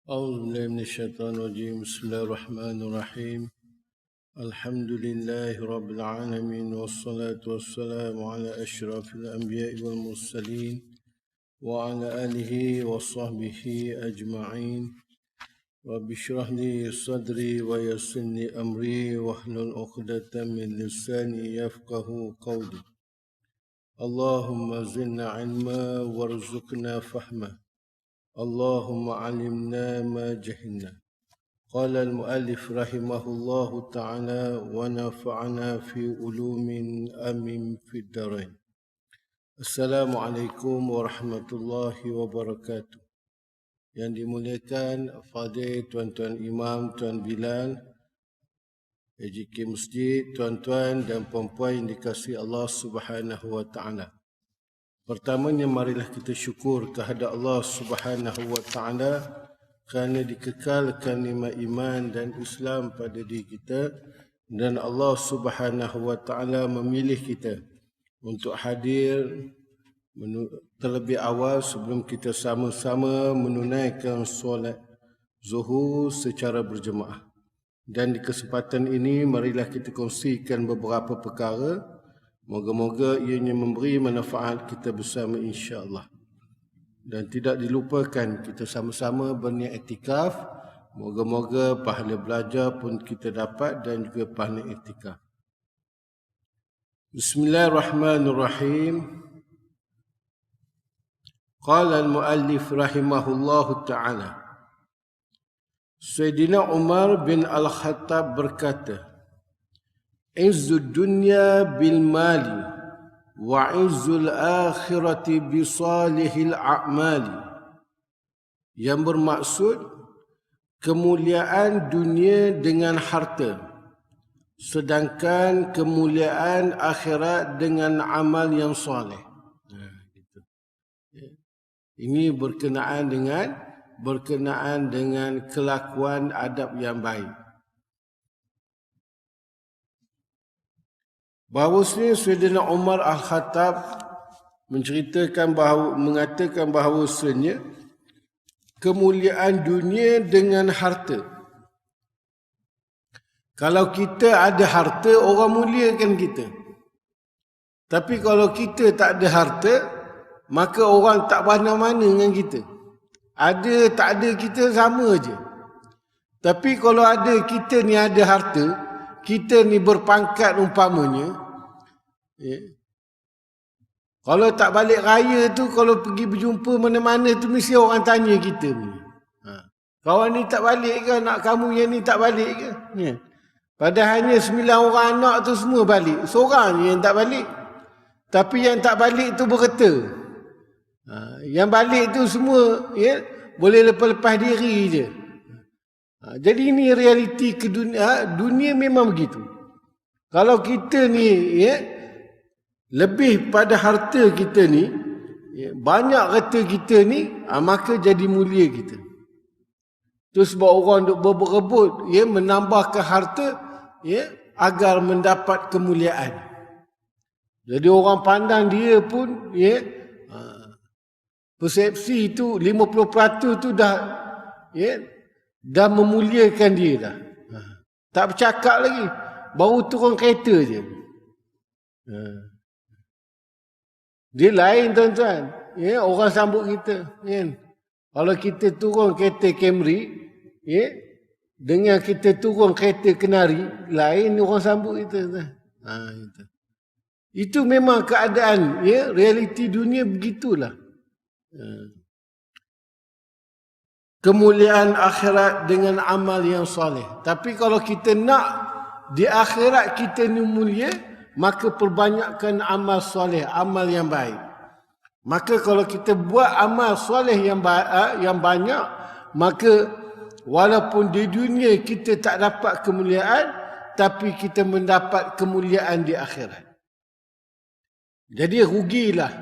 أعوذ بالله من الشيطان الرجيم. بسم الله الرحمن الرحيم. الحمد لله رب العالمين، والصلاة والسلام على أشرف الأنبياء والمرسلين وعلى آله وصحبه أجمعين. رب اشرح لي صدري ويسر لي أمري واحلل عقدة من لساني يفقه قولي. اللهم زدنا علما وارزقنا فهما. اللهم علمنا ما جهلنا. قال المؤلف رحمه الله تعالى: ونفعنا في علوم آمين في الدارين. Assalamualaikum warahmatullahi wabarakatuh. Yang dimuliakan Fadil Tuan-Tuan Imam, Tuan Bilal, AJK Masjid, tuan-tuan dan puan-puan yang dikasihi Allah Subhanahu wa taala. Pertamanya marilah kita syukur kehadap Allah Subhanahu wa taala kerana dikekalkan nikmat iman dan Islam pada diri kita, dan Allah Subhanahu wa taala memilih kita untuk hadir terlebih awal sebelum kita sama-sama menunaikan solat Zuhur secara berjemaah. Dan di kesempatan ini marilah kita kongsikan beberapa perkara. Moga-moga ianya memberi manfaat kita bersama insya-Allah. Dan tidak dilupakan kita sama-sama berniat iktikaf. Moga-moga pahala belajar pun kita dapat dan juga pahala iktikaf. Bismillahirrahmanirrahim. Qala al-muallif rahimahullahu ta'ala. Sayyidina Umar bin Al-Khattab berkata, Izzud dunya bil mali wa izzul akhirati bi salihil a'mali. Yang bermaksud kemuliaan dunia dengan harta, sedangkan kemuliaan akhirat dengan amal yang soleh. Ini berkenaan dengan kelakuan adab yang baik. Bahawasanya Sayyidina Umar Al-Khattab mengatakan bahawasanya kemuliaan dunia dengan harta. Kalau kita ada harta, orang muliakan kita. Tapi kalau kita tak ada harta, maka orang tak mana-mana dengan kita. Ada tak ada kita sama aja. Tapi kalau ada kita ni ada harta, kita ni berpangkat umpamanya, kalau tak balik raya tu, kalau pergi berjumpa mana-mana tu, mesti orang tanya kita ni, kawan ni tak balik ke? Nak kamu yang ni tak balik ke? Padahalnya 9 orang anak tu semua balik, seorang je yang tak balik. Tapi yang tak balik tu berkata, yang balik tu semua boleh lepas-lepas diri je. Jadi ini realiti ke dunia. Dunia memang begitu. Kalau kita ni lebih pada harta kita ni, banyak harta kita ni, maka jadi mulia kita. Itu sebab orang duk berebut menambahkan harta agar mendapat kemuliaan. Jadi orang pandang dia pun persepsi itu 50% tu dah memuliakan dia dah. Tak bercakap lagi, baru turun kereta je. Dia lain tuan-tuan. Orang sambut kita. Kalau kita turun kereta Camry, dengan kita turun kereta Kenari, lain orang sambut kita. Itu memang keadaan, realiti dunia begitulah. Kemuliaan akhirat dengan amal yang soleh. Tapi kalau kita nak di akhirat kita ni mulia, maka perbanyakkan amal soleh, amal yang baik. Maka kalau kita buat amal soleh yang banyak, maka walaupun di dunia kita tak dapat kemuliaan, tapi kita mendapat kemuliaan di akhirat. Jadi rugilah.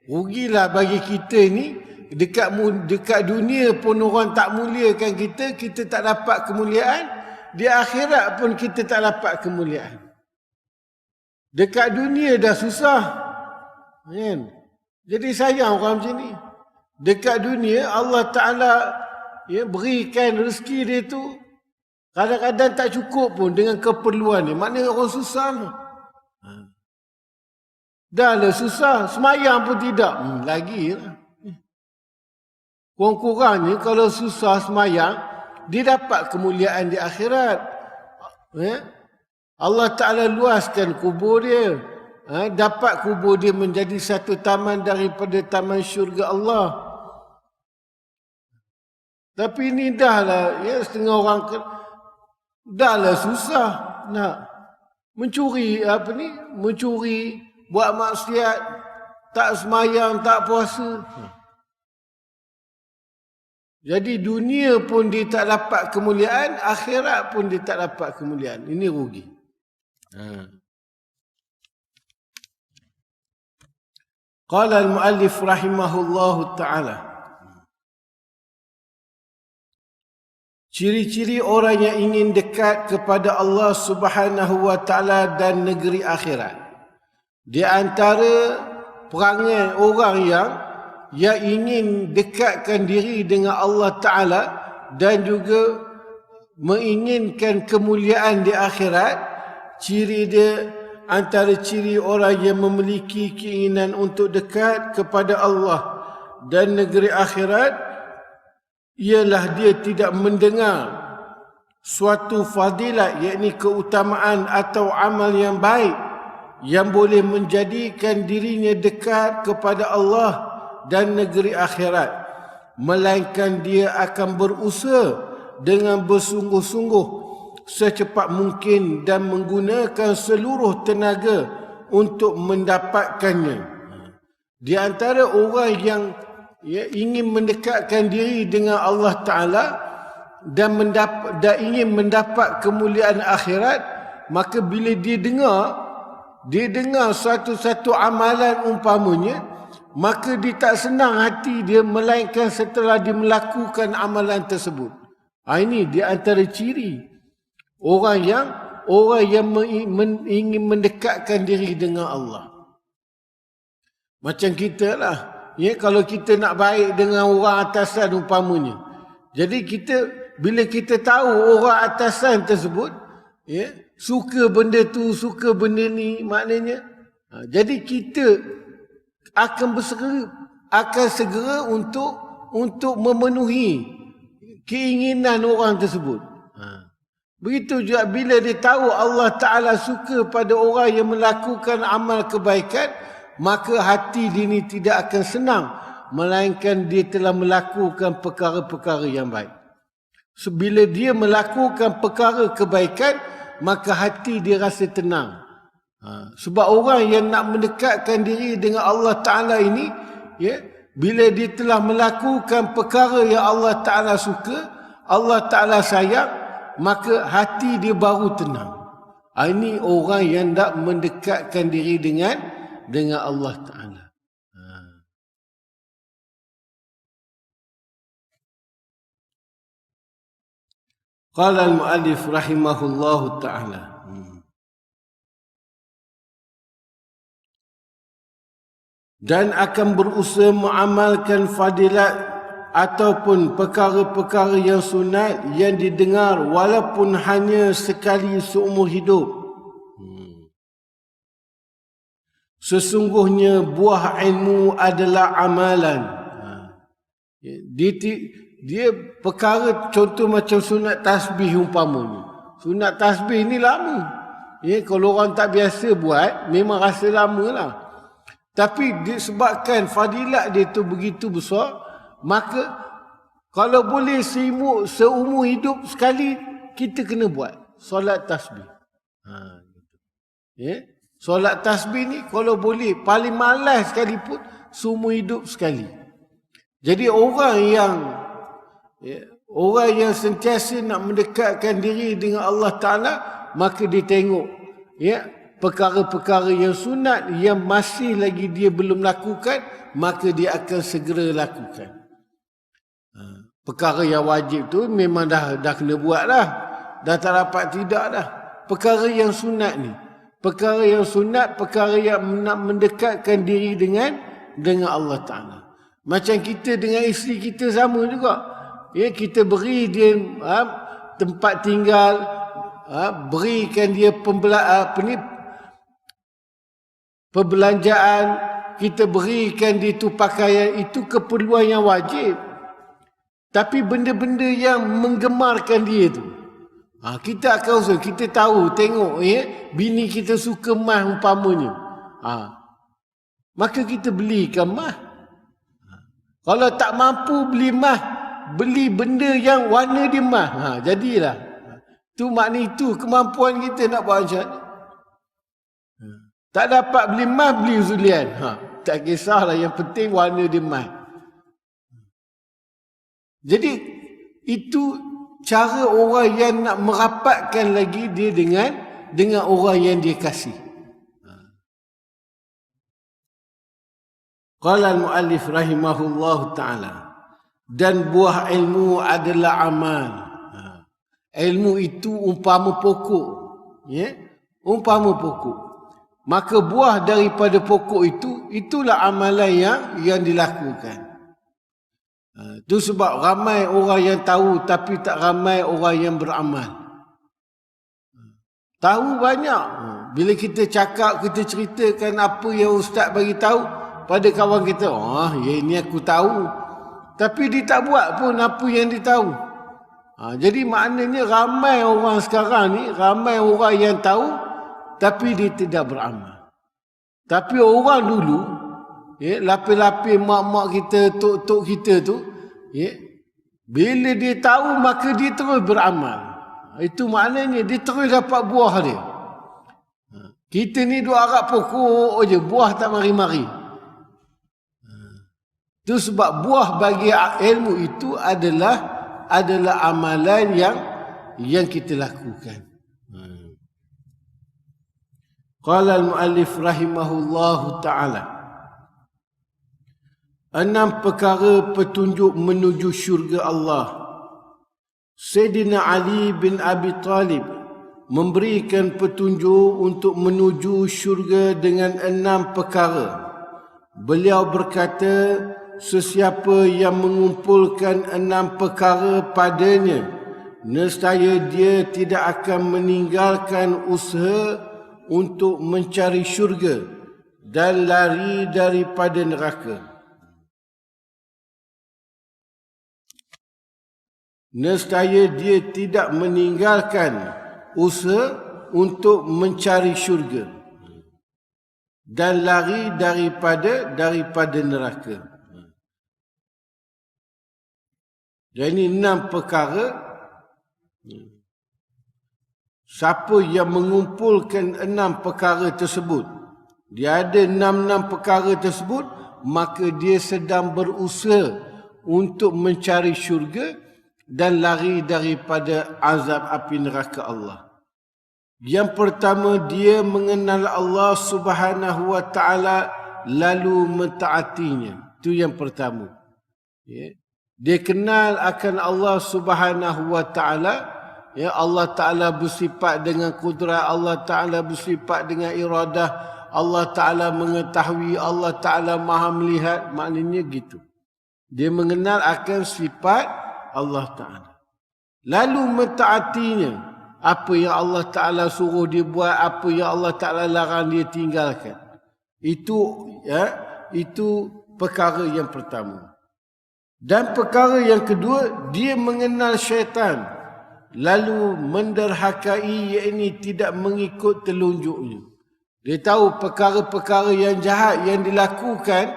Rugilah bagi kita ni, dekat dunia pun orang tak muliakan kita, kita tak dapat kemuliaan. Di akhirat pun kita tak dapat kemuliaan. Dekat dunia dah susah. Jadi sayang orang macam ni. Dekat dunia Allah Ta'ala berikan rezeki dia tu kadang-kadang tak cukup pun dengan keperluan dia. Maknanya orang susah lah. Dah lah susah, semayang pun tidak. Lagi lah. Kurang-kurangnya kalau susah semayang, dia dapat kemuliaan di akhirat. Allah Ta'ala luaskan kubur dia. Dapat kubur dia menjadi satu taman daripada taman syurga Allah. Tapi ini dah lah, setengah orang dah lah susah nak mencuri mencuri, buat maksiat, tak semayang, tak puasa. Jadi dunia pun dia tak dapat kemuliaan, akhirat pun dia tak dapat kemuliaan. Ini rugi. Qala al-muallif rahimahullahu ta'ala. Ciri-ciri orang yang ingin dekat kepada Allah Subhanahu wa ta'ala dan negeri akhirat. Di antara perangai orang yang ingin dekatkan diri dengan Allah Ta'ala dan juga menginginkan kemuliaan di akhirat, ciri dia, antara ciri orang yang memiliki keinginan untuk dekat kepada Allah dan negeri akhirat, ialah dia tidak mendengar suatu fadilat, yakni keutamaan atau amal yang baik yang boleh menjadikan dirinya dekat kepada Allah dan negeri akhirat, melainkan dia akan berusaha dengan bersungguh-sungguh secepat mungkin dan menggunakan seluruh tenaga untuk mendapatkannya. Di antara orang yang ingin mendekatkan diri dengan Allah Ta'ala dan ingin mendapat kemuliaan akhirat, maka bila dia dengar satu-satu amalan umpamanya, maka dia tak senang hati dia melainkan setelah dia melakukan amalan tersebut. Ini di antara ciri orang yang ingin mendekatkan diri dengan Allah. Macam kita lah. Kalau kita nak baik dengan orang atasan umpamanya. Jadi bila kita tahu orang atasan tersebut, suka benda tu, suka benda ni, maknanya. Jadi kita akan segera untuk memenuhi keinginan orang tersebut. Begitu juga bila dia tahu Allah Ta'ala suka pada orang yang melakukan amal kebaikan, maka hati dia ni tidak akan senang, melainkan dia telah melakukan perkara-perkara yang baik. Bila dia melakukan perkara kebaikan, maka hati dia rasa tenang. Sebab orang yang nak mendekatkan diri dengan Allah Ta'ala ini, bila dia telah melakukan perkara yang Allah Ta'ala suka, Allah Ta'ala sayang, maka hati dia baru tenang. Ini orang yang nak mendekatkan diri dengan Allah Ta'ala. Qala al-muallif rahimahullahu ta'ala. Dan akan berusaha mengamalkan fadilat ataupun perkara-perkara yang sunat yang didengar walaupun hanya sekali seumur hidup. Sesungguhnya buah ilmu adalah amalan. Dia perkara contoh macam sunat tasbih umpamanya. Sunat tasbih ni lama. Kalau orang tak biasa buat, memang rasa lama lah. Tapi disebabkan fadilat dia tu begitu besar, maka kalau boleh seumur hidup sekali, kita kena buat solat tasbih. Solat tasbih ni kalau boleh, paling malas sekalipun, seumur hidup sekali. Jadi orang yang sentiasa nak mendekatkan diri dengan Allah Ta'ala, maka dia tengok perkara-perkara yang sunat yang masih lagi dia belum lakukan, maka dia akan segera lakukan. Perkara yang wajib tu memang dah kena buat dah. Dah tak dapat tidak dah. Perkara yang sunat ni, perkara yang nak mendekatkan diri dengan Allah Ta'ala. Macam kita dengan isteri kita sama juga. Ya, kita beri dia tempat tinggal, berikan dia perbelanjaan, kita berikan dia tu pakaian, itu keperluan yang wajib. Tapi benda-benda yang menggemarkan dia tu, kita akan usaha, kita tahu, tengok bini kita suka mah umpamanya. Maka kita belikan mah. Kalau tak mampu beli mah, beli benda yang warna dia mah. Jadilah. Tu makna itu kemampuan kita nak buat macam mana. Tak dapat beli mah, beli uzulian. Tak kisahlah, yang penting warna dia mah. Jadi itu cara orang yang nak merapatkan lagi dia dengan orang yang dia kasih. Qala al-muallif rahimahullah ta'ala, dan buah ilmu adalah amal. Ilmu itu umpama pokok, umpama pokok. Maka buah daripada pokok itulah amalan yang dilakukan. Itu sebab ramai orang yang tahu tapi tak ramai orang yang beramal. Tahu banyak. Bila kita cakap, kita ceritakan apa yang ustaz bagi tahu pada kawan kita, ini aku tahu. Tapi dia tak buat pun apa yang dia tahu. Jadi maknanya ramai orang sekarang ni, ramai orang yang tahu tapi dia tidak beramal. Tapi orang dulu, lapis-lapis mak-mak kita, tok-tok kita tu, bila dia tahu maka dia terus beramal. Itu maknanya dia terus dapat buah dia. Kita ni duk harap pokok je, buah tak mari-mari. Itu sebab buah bagi ilmu itu adalah amalan yang kita lakukan. Qala al-muallif rahimahullahu ta'ala, 6 perkara petunjuk menuju syurga Allah. Sayyidina Ali bin Abi Talib memberikan petunjuk untuk menuju syurga dengan 6 perkara. Beliau berkata, sesiapa yang mengumpulkan 6 perkara padanya, nescaya dia tidak akan meninggalkan usaha untuk mencari syurga dan lari daripada neraka. Nescaya dia tidak meninggalkan usaha untuk mencari syurga dan lari daripada neraka. Dan ini 6 perkara. Siapa yang mengumpulkan 6 perkara tersebut, dia ada 6 perkara tersebut, maka dia sedang berusaha untuk mencari syurga dan lari daripada azab api neraka Allah. Yang pertama, dia mengenal Allah Subhanahu wa ta'ala lalu mentaatinya. Itu yang pertama. Dia kenal akan Allah Subhanahu wa ta'ala. Allah Ta'ala bersifat dengan kudrat, Allah Ta'ala bersifat dengan iradah, Allah Ta'ala mengetahui, Allah Ta'ala maha melihat. Maknanya gitu. Dia mengenal akan sifat Allah Ta'ala. Lalu mentaatinya. Apa yang Allah Ta'ala suruh dia buat, apa yang Allah Ta'ala larang dia tinggalkan. Itu perkara yang pertama. Dan perkara yang kedua, dia mengenal syaitan. Lalu menderhakai, iaitu tidak mengikut telunjuknya. Dia tahu perkara-perkara yang jahat yang dilakukan,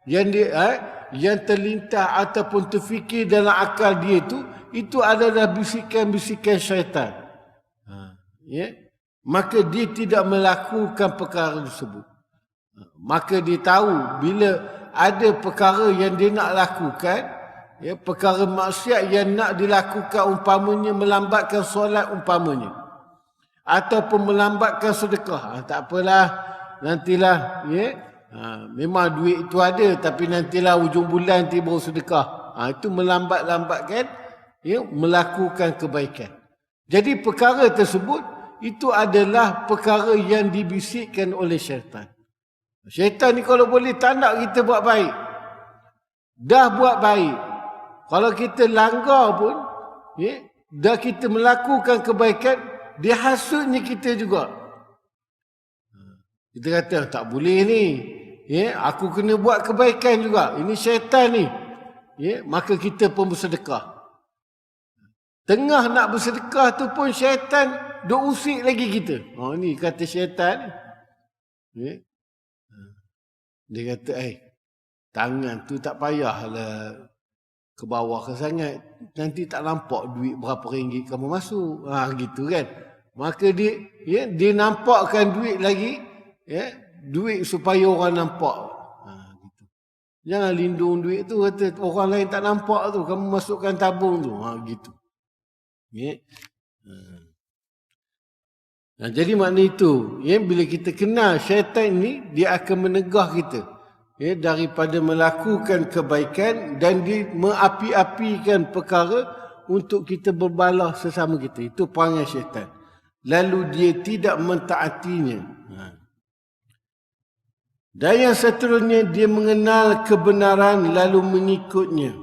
yang terlintas ataupun terfikir dalam akal dia itu adalah bisikan-bisikan syaitan. Maka dia tidak melakukan perkara tersebut. Maka dia tahu bila ada perkara yang dia nak lakukan, perkara maksiat yang nak dilakukan, umpamanya melambatkan solat umpamanya, ataupun melambatkan sedekah, tak apalah, nantilah, memang duit itu ada, tapi nantilah ujung bulan tiba sedekah. Itu melambat-lambatkan melakukan kebaikan. Jadi perkara tersebut itu adalah perkara yang dibisikkan oleh syaitan. Syaitan ni kalau boleh tak nak kita buat baik. Dah buat baik, Kalau kita langgar pun, dah kita melakukan kebaikan, dia hasutnya kita juga. Kita kata, tak boleh ni. Aku kena buat kebaikan juga. Ini syaitan ni. Maka kita pun bersedekah. Tengah nak bersedekah tu pun syaitan duk usik lagi kita. Ni kata syaitan ni. Dia kata, tangan tu tak payahlah ke bawah ke sangat. Nanti tak nampak duit berapa ringgit kamu masuk. Gitu kan. Maka dia nampakkan duit lagi. Duit supaya orang nampak. Gitu. Jangan lindung duit tu. Kata orang lain tak nampak tu. Kamu masukkan tabung tu. Gitu. Jadi makna itu. Bila kita kenal syaitan ni, dia akan menegah kita. Daripada melakukan kebaikan dan dia mengapi-apikan perkara untuk kita berbalas sesama kita. Itu perangai syaitan. Lalu dia tidak mentaatinya. Dan yang seterusnya, dia mengenal kebenaran lalu mengikutnya.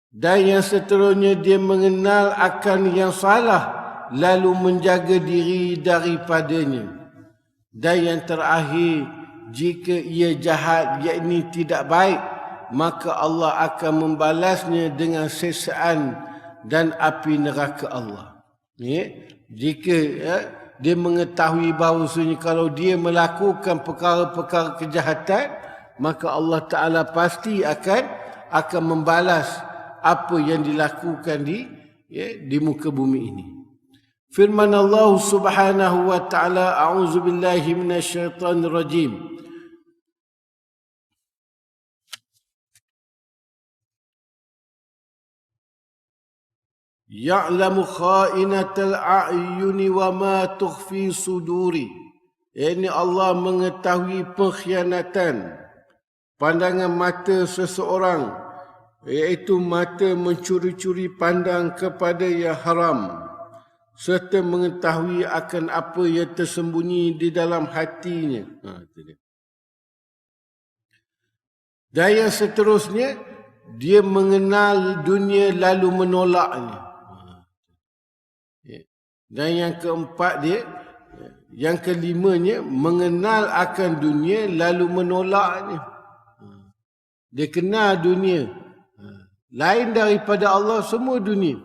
Dan yang seterusnya, dia mengenal akan yang salah lalu menjaga diri daripadanya. Dan yang terakhir, jika ia jahat, yakni tidak baik, maka Allah akan membalasnya dengan siksaan dan api neraka Allah. Jika dia mengetahui bahawasanya kalau dia melakukan perkara-perkara kejahatan, maka Allah Ta'ala pasti akan membalas apa yang dilakukan di muka bumi ini. Firman Allah Subhanahu wa Ta'ala, a'udzu billahi minasyaitonir rajim. Ya'lamu kha'inatal a'yuni wa ma tukhfi suduri. Ini Allah mengetahui pengkhianatan pandangan mata seseorang, iaitu mata mencuri-curi pandang kepada yang haram, serta mengetahui akan apa yang tersembunyi di dalam hatinya. Dan yang seterusnya, dia mengenal dunia lalu menolaknya. Dan yang keempat yang kelimanya, mengenal akan dunia lalu menolaknya. Dia kenal dunia. Lain daripada Allah, semua dunia.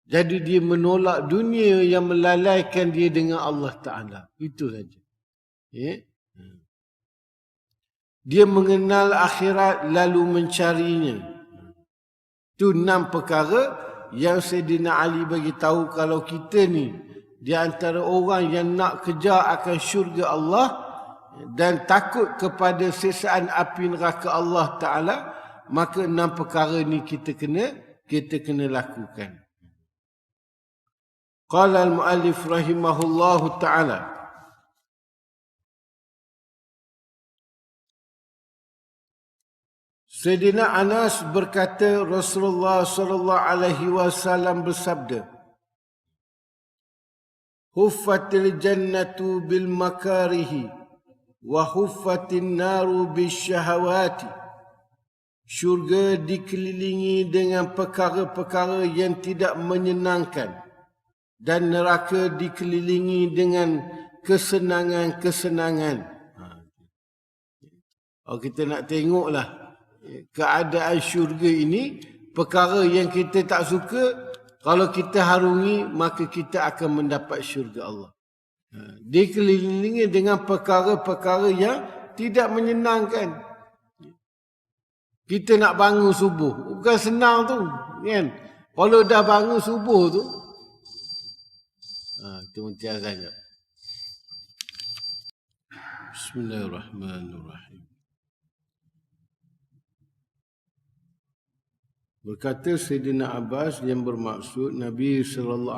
Jadi dia menolak dunia yang melalaikan dia dengan Allah Ta'ala. Itu saja. Dia mengenal akhirat lalu mencarinya. Itu 6 perkara yang Sayyidina Ali bagi tahu kalau kita ni di antara orang yang nak kejar akan syurga Allah dan takut kepada siksaan api neraka Allah Ta'ala, maka 6 perkara ni kita kena lakukan. Qala al-muallif rahimahullahu ta'ala, Sayyidina Anas berkata, Rasulullah sallallahu alaihi wasallam bersabda, Huffatil jannatu bil makarihi wa huffatin naru bis syahawati. Syurga dikelilingi dengan perkara-perkara yang tidak menyenangkan dan neraka dikelilingi dengan kesenangan-kesenangan. Kita nak tengoklah keadaan syurga ini, perkara yang kita tak suka, kalau kita harungi, maka kita akan mendapat syurga Allah. Dikelilingi dengan perkara-perkara yang tidak menyenangkan. Kita nak bangun subuh, bukan senang tu, kan? Kalau dah bangun subuh tu, itu mentiar saja. Bismillahirrahmanirrahim. Berkata Sayyidina Abbas, yang bermaksud Nabi SAW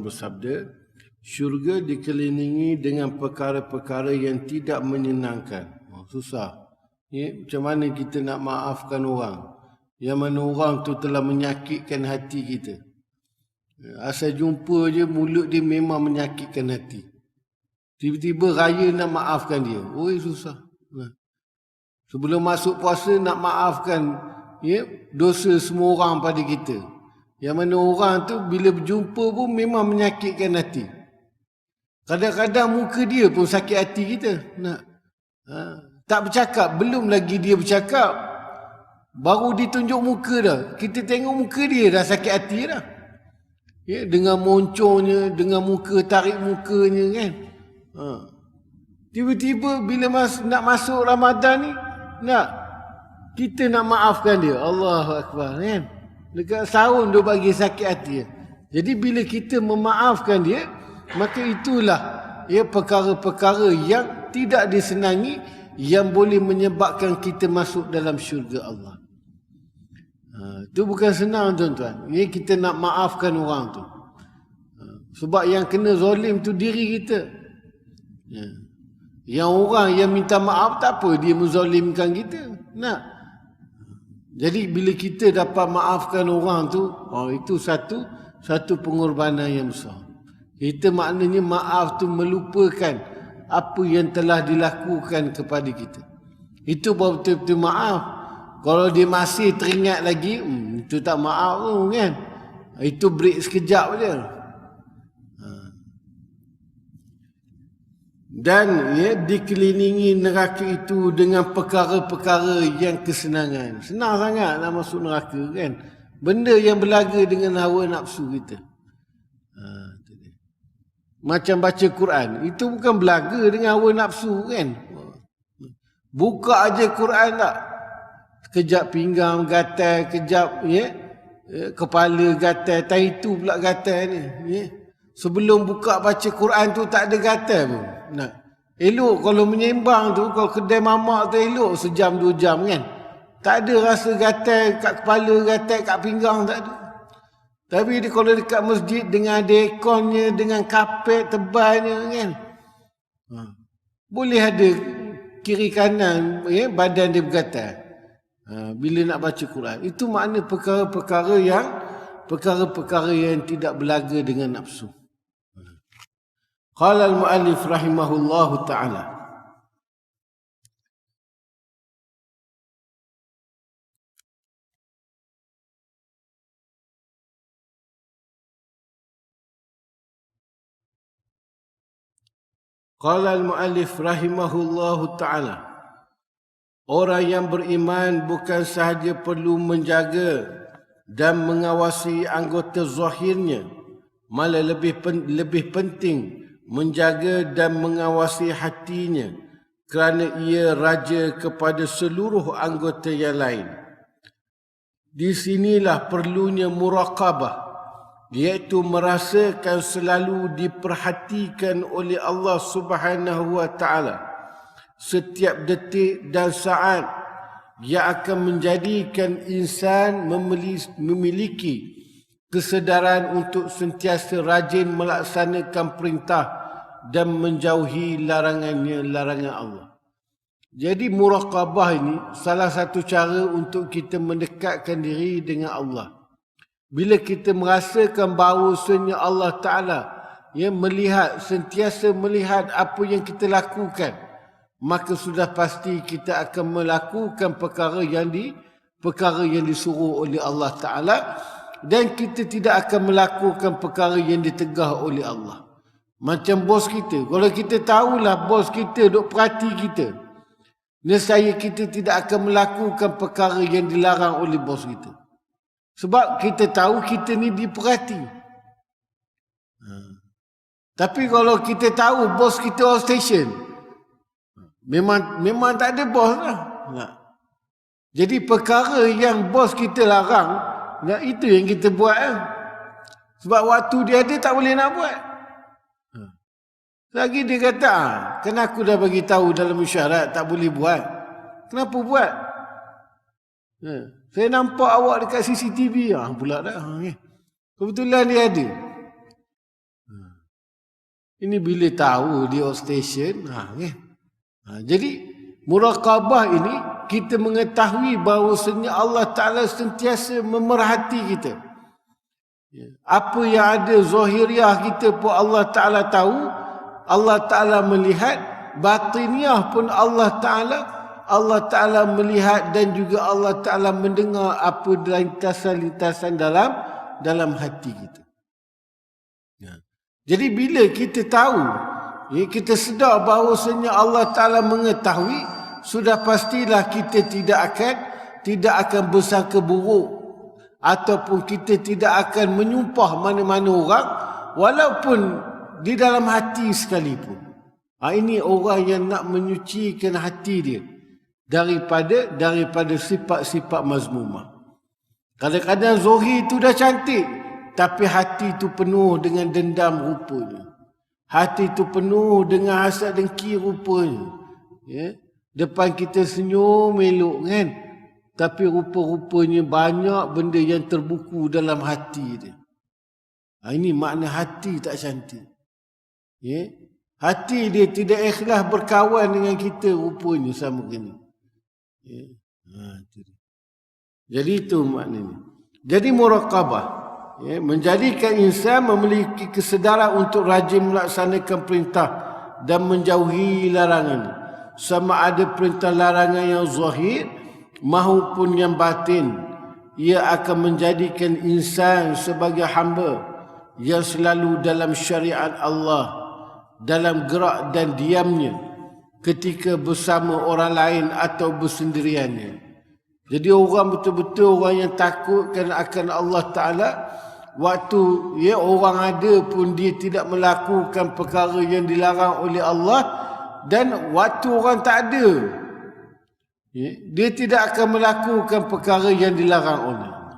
bersabda, syurga dikelilingi dengan perkara-perkara yang tidak menyenangkan. Susah. Macam mana kita nak maafkan orang yang mana orang tu telah menyakitkan hati kita. Asal jumpa je mulut dia memang menyakitkan hati. Tiba-tiba raya nak maafkan dia. Susah. Sebelum masuk puasa nak maafkan dosa semua orang pada kita. Yang mana orang tu bila berjumpa pun memang menyakitkan hati. Kadang-kadang muka dia pun sakit hati kita. Tak bercakap, belum lagi dia bercakap. Baru ditunjuk muka dah. Kita tengok muka dia dah sakit hati dah. Dengan moncornya, dengan muka, tarik mukanya kan. Tiba-tiba bila nak masuk Ramadan ni, kita nak maafkan dia. Allahu Akbar kan. Dekat sahur dia bagi sakit hati. Jadi bila kita memaafkan dia, maka itulah perkara-perkara yang tidak disenangi, yang boleh menyebabkan kita masuk dalam syurga Allah. Itu bukan senang tuan-tuan. Kita nak maafkan orang tu. Sebab yang kena zalim tu diri kita. Yang orang yang minta maaf tak apa dia menzalimkan kita. Jadi bila kita dapat maafkan orang tu, itu satu pengorbanan yang besar. Kita maknanya maaf tu melupakan apa yang telah dilakukan kepada kita. Itu baru betul-betul maaf. Kalau dia masih teringat lagi, itu tak maaf pun kan. Itu break sekejap je. Dan dikelilingi neraka itu dengan perkara-perkara yang kesenangan. Senang sangat nak masuk neraka kan. Benda yang berlaga dengan hawa nafsu kita. Macam baca Quran, itu bukan berlaga dengan hawa nafsu kan. Buka aja Quran tak. Kejap pinggang gatal, kejap kepala gatal, itu pula gatal ni. Sebelum buka baca Quran tu tak ada gatal pun. Elok kalau menyembang tu, kalau kedai mamak tu elok sejam 2 jam kan. Tak ada rasa gatal kat kepala, gatal kat pinggang, tak ada. Tapi kalau dekat masjid dengan ada airconnya, dengan kapet tebalnya kan. Boleh ada kiri kanan badan dia bergatal. Bila nak baca Quran. Itu makna perkara-perkara yang tidak berlaga dengan nafsu. Qala al-muallif rahimahullahu ta'ala. Qala al-muallif rahimahullahu ta'ala. Orang yang beriman bukan sahaja perlu menjaga dan mengawasi anggota zahirnya, malah lebih penting menjaga dan mengawasi hatinya, kerana ia raja kepada seluruh anggota yang lain. Di sinilah perlunya muraqabah, iaitu merasakan selalu diperhatikan oleh Allah Subhanahu wa taala setiap detik dan saat, yang akan menjadikan insan memiliki kesedaran untuk sentiasa rajin melaksanakan perintah dan menjauhi larangan Allah. Jadi muraqabah ini salah satu cara untuk kita mendekatkan diri dengan Allah. Bila kita merasakan bahawasanya Allah Ta'ala sentiasa melihat apa yang kita lakukan, maka sudah pasti kita akan melakukan perkara yang disuruh oleh Allah Ta'ala, dan kita tidak akan melakukan perkara yang ditegah oleh Allah. Macam bos kita, kalau kita tahulah bos kita duk perhati kita, nescaya kita tidak akan melakukan perkara yang dilarang oleh bos kita. Sebab kita tahu kita ni diperhati. Tapi kalau kita tahu bos kita outstation, memang tak ada bos lah. Jadi perkara yang bos kita larang, itu yang kita buat lah. Sebab waktu dia ada tak boleh nak buat. Lagi dia kata, kenapa aku dah bagi tahu dalam isyarat tak boleh buat. Kenapa buat? Saya nampak awak dekat CCTV. Pula dah. Kebetulan dia ada. Ini bila tahu dia outstation. Jadi muraqabah ini kita mengetahui bahawasanya Allah Ta'ala sentiasa memerhati kita. Apa yang ada zahiriah kita pun Allah Ta'ala tahu. Allah Ta'ala melihat. Batiniah pun Allah Ta'ala Allah Ta'ala melihat dan juga Allah Ta'ala mendengar apa lintasan-lintasan dalam hati kita. Jadi bila kita tahu, kita sedar bahawasanya Allah Ta'ala mengetahui, sudah pastilah kita tidak akan bersangka buruk, ataupun kita tidak akan menyumpah mana-mana orang, walaupun di dalam hati sekalipun. Ini orang yang nak menyucikan hati dia daripada sifat-sifat mazmumah. Kadang-kadang zahir itu dah cantik, tapi hati itu penuh dengan dendam rupanya. Hati itu penuh dengan hasad dengki rupanya. Depan kita senyum elok kan, tapi rupa-rupanya banyak benda yang terbuku dalam hati dia. Ini makna hati tak cantik. Hati dia tidak ikhlas berkawan dengan kita rupanya sama kena. Jadi itu maknanya. Jadi muraqabah, menjadikan insan memiliki kesedaran untuk rajin melaksanakan perintah dan menjauhi larangan. Sama ada perintah larangan yang zahir maupun yang batin. Ia akan menjadikan insan sebagai hamba yang selalu dalam syariat Allah, dalam gerak dan diamnya, ketika bersama orang lain atau bersendiriannya. Jadi orang betul-betul orang yang takutkan akan Allah Ta'ala, waktu orang ada pun dia tidak melakukan perkara yang dilarang oleh Allah, dan waktu orang tak ada, dia tidak akan melakukan perkara yang dilarang oleh Allah.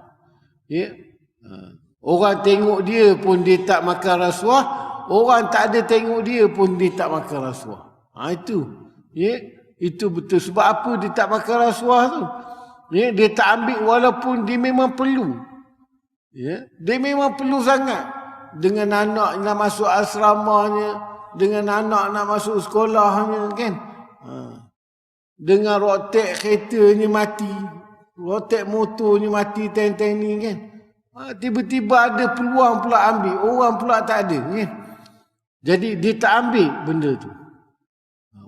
Orang tengok dia pun dia tak makan rasuah, orang tak ada tengok dia pun dia tak makan rasuah. Itu betul. Sebab apa dia tak makan rasuah tu? Dia tak ambil walaupun dia memang perlu. Dia memang perlu sangat. Dengan anak nak masuk asramanya, dengan anak nak masuk sekolahnya kan. Dengan rotek keretanya mati, rotek motornya mati ten-ten ni kan. Tiba-tiba ada peluang pula ambil, orang pula tak ada kan. Jadi dia tak ambil benda tu.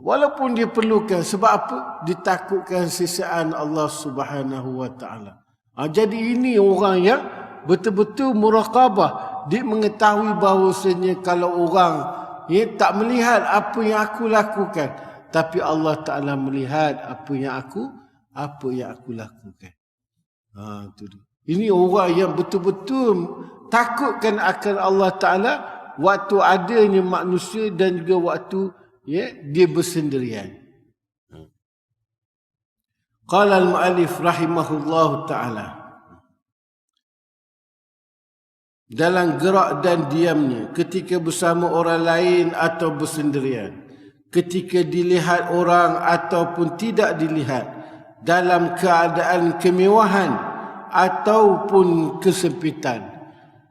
Walaupun dia perlukan. Sebab apa? Ditakutkan sisaan Allah Subhanahu wa Ta'ala. Jadi ini orang yang betul-betul muraqabah. Dia mengetahui bahawasanya kalau orang tak melihat apa yang aku lakukan, tapi Allah Ta'ala melihat apa yang aku lakukan. Itu dia. Ini orang yang betul-betul takutkan akan Allah Ta'ala waktu adanya manusia dan juga waktu dia bersendirian. Qala al-mu'allif rahimahullahu ta'ala, dalam gerak dan diamnya, ketika bersama orang lain atau bersendirian, ketika dilihat orang ataupun tidak dilihat, dalam keadaan kemewahan ataupun kesempitan.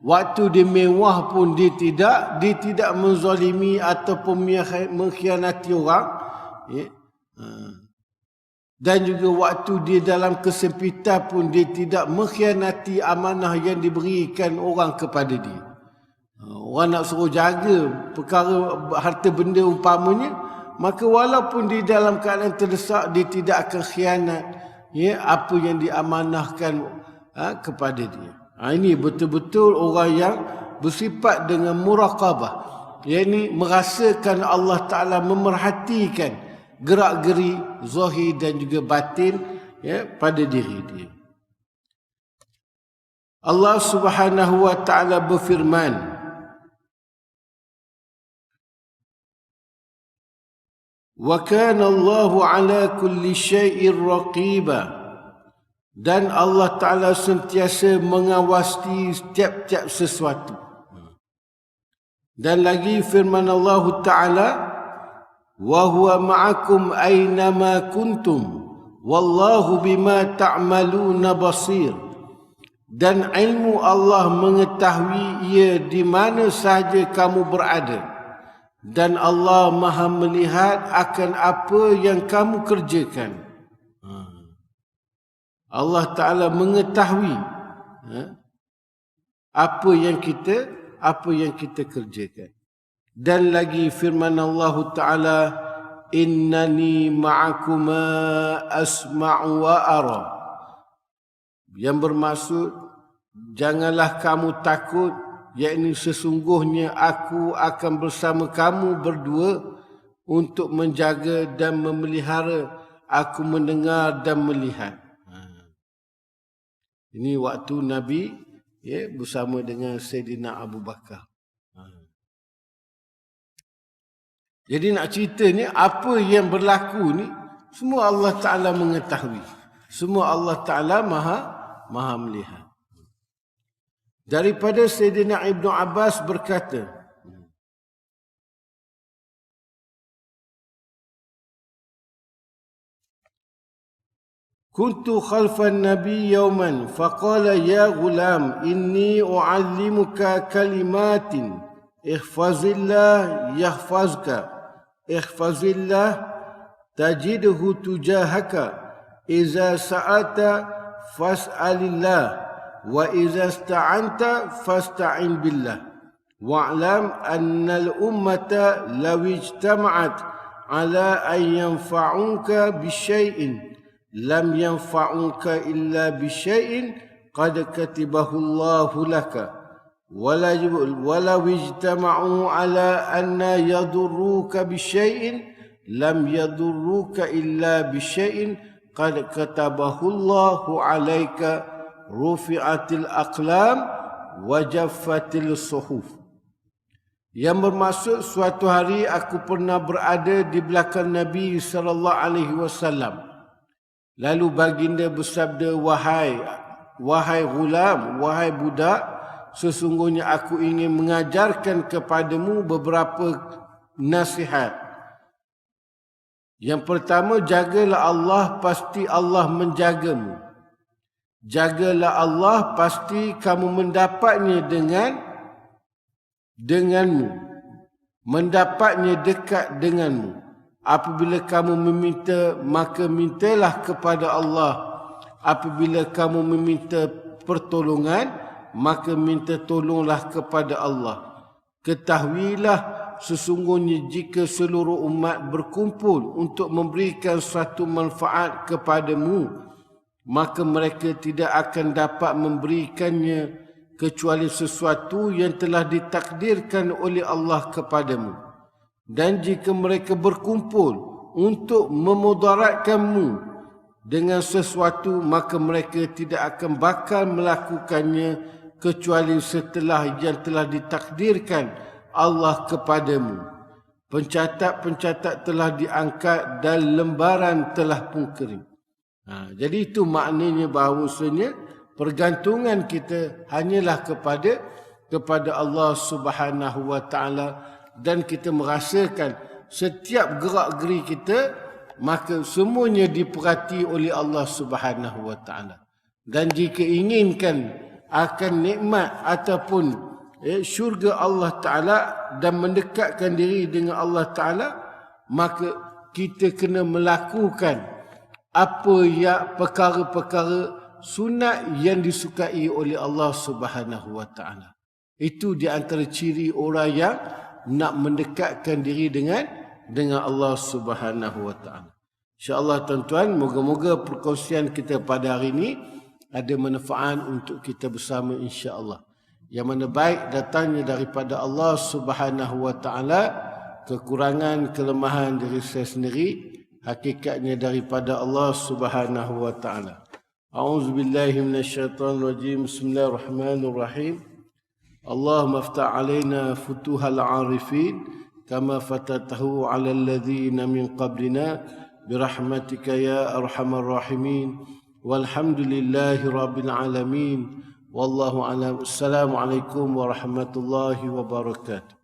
Waktu dia mewah pun dia tidak menzalimi ataupun mengkhianati orang. Dan juga waktu dia dalam kesempitan pun dia tidak mengkhianati amanah yang diberikan orang kepada dia. Orang nak suruh jaga perkara harta benda umpamanya, maka walaupun di dalam keadaan terdesak, dia tidak akan khianat apa yang diamanahkan kepada dia. Ini betul-betul orang yang bersifat dengan muraqabah, yakni merasakan Allah Ta'ala memerhatikan gerak-geri zahir dan juga batin pada diri dia. Allah Subhanahu wa Ta'ala berfirman, wa kana Allahu ala kulli syai'in raqiba, dan Allah Ta'ala sentiasa mengawasi setiap sesuatu. Dan lagi firman Allah Ta'ala, wa huwa ma'akum aynama kuntum wallahu bima ta'maluna basir. Dan ilmu Allah mengetahui ia di mana sahaja kamu berada, dan Allah Maha melihat akan apa yang kamu kerjakan. Allah Ta'ala mengetahui apa yang kita kerjakan. Dan lagi firman Allah Ta'ala, innani ma'akuma asma'u wa ara. Yang bermaksud, janganlah kamu takut, yakni sesungguhnya aku akan bersama kamu berdua untuk menjaga dan memelihara. Aku mendengar dan melihat. Ini waktu Nabi bersama dengan Sayyidina Abu Bakar. Jadi nak cerita ni, apa yang berlaku ni, semua Allah Ta'ala mengetahui. Semua Allah Ta'ala maha melihat. Daripada Sayyidina Ibnu Abbas berkata, Kuntu khalfan Nabi yawman, faqala ya gulam, inni u'allimuka kalimatin, ihfazillah yahfazka, ihfazillah tajidhu tujahaka, iza sa'ata fas'alillah, wa iza sta'anta fasta'in billah. Wa'lam annal ummata law ijtama'at ala an yanfa'unka bisyai'in lam yanfa'unka illa bisyai'in qad katibahu Allahu laka. Walau ijtama'u ala anna yadurruka bisyai'in lam yadurruka illa bisyai'in qad katabahu Allahu alaika, rufi'atil aqlam wa jaffatil suhuf. Yang bermaksud, suatu hari aku pernah berada di belakang Nabi SAW. Lalu baginda bersabda, wahai gulam, wahai budak, sesungguhnya aku ingin mengajarkan kepadamu beberapa nasihat. Yang pertama, jagalah Allah, pasti Allah menjagamu. Jagalah Allah, pasti kamu mendapatnya denganmu. Mendapatnya dekat denganmu. Apabila kamu meminta, maka mintalah kepada Allah. Apabila kamu meminta pertolongan, maka minta tolonglah kepada Allah. Ketahuilah, sesungguhnya jika seluruh umat berkumpul untuk memberikan suatu manfaat kepadamu, maka mereka tidak akan dapat memberikannya kecuali sesuatu yang telah ditakdirkan oleh Allah kepadamu. Dan jika mereka berkumpul untuk memudaratkanmu dengan sesuatu, maka mereka tidak akan bakal melakukannya kecuali setelah yang telah ditakdirkan Allah kepadamu. Pencatat-pencatat telah diangkat dan lembaran telah pun kering. Jadi itu maknanya bahawasanya pergantungan kita hanyalah kepada Allah Subhanahu wa Ta'ala, dan kita merasakan setiap gerak-geri kita, maka semuanya diperhati oleh Allah Subhanahu wa Ta'ala. Dan jika inginkan akan nikmat ataupun syurga Allah Ta'ala dan mendekatkan diri dengan Allah Ta'ala, maka kita kena melakukan apa yang perkara-perkara sunat yang disukai oleh Allah Subhanahu wa Ta'ala. Itu di antara ciri orang yang nak mendekatkan diri dengan Allah Subhanahu wa Ta'ala. InsyaAllah tuan-tuan, moga-moga perkongsian kita pada hari ini ada manfaat untuk kita bersama, insya-Allah. Yang mana baik datangnya daripada Allah Subhanahu wa Ta'ala, kekurangan, kelemahan diri saya sendiri hakikatnya daripada Allah Subhanahu wa Ta'ala. A'udzubillahi minasyaitonirrajim. Bismillahirrahmanirrahim. Allahumma aftah alaina futuhal arifin kama fatatahu ala alladhina min qablina birahmatika ya arhamar rahimin. Walhamdulillahi rabbil alamin. Wallahu a'lam. Assalamualaikum warahmatullahi wabarakatuh.